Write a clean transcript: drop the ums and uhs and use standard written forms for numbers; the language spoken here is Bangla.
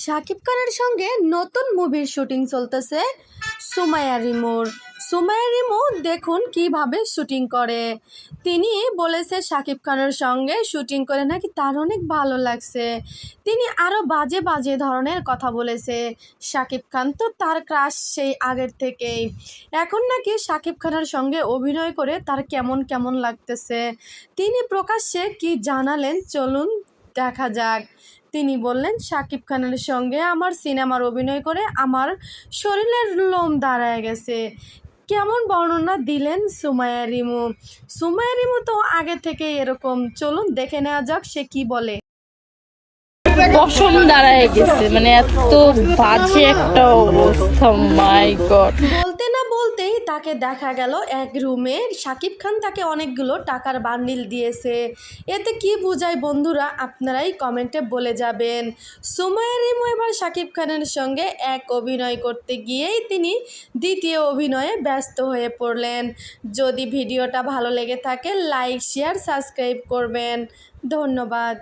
শাকিব খানের সঙ্গে নতুন মুভির শুটিং চলতেছে সুমাইয়া রিমুর। সুমাইয়া রিমু দেখুন কিভাবে শুটিং করে। তিনি বলেছে শাকিব খানের সঙ্গে শুটিং করে নাকি তার অনেক ভালো লাগছে। তিনি আরও বাজে বাজে ধরনের কথা বলেছে। শাকিব খান তো তার ক্রাশ সেই আগের থেকেই। এখন নাকি শাকিব খানের সঙ্গে অভিনয় করে তার কেমন কেমন লাগতেছে। তিনি প্রকাশ্যে কি জানালেন চলুন দেখা যাক। তিনি বললেন, শাকিব খানের সঙ্গে আমার সিনেমার অভিনয় করে আমার শরীরের লোম দাঁড়ায় গেছে। কেমন বর্ণনা দিলেন সুমাইয়া রিমু। সুমাইয়া রিমু তো আগে থেকে এরকম। চলুন দেখে নেওয়া যাক সে কি বলে। পশম দাঁড়ায় গেছে, মানে এত বাজে একটা অবস্থা, মাই গড। বলতে না বলতেই তাকে দেখা গেল এক রুমে। শাকিব খান তাকে অনেকগুলো টাকার বান্ডিল দিয়েছে। এতে কি বোঝায় বন্ধুরা, আপনারাই কমেন্টে বলে যাবেন। সুমাইয়া রিমু এবার শাকিব খানের সঙ্গে এক অভিনয় করতে গিয়েই তিনি দ্বিতীয় অভিনয়ে ব্যস্ত হয়ে পড়লেন। যদি ভিডিওটা ভালো লেগে থাকে লাইক শেয়ার সাবস্ক্রাইব করবেন। ধন্যবাদ।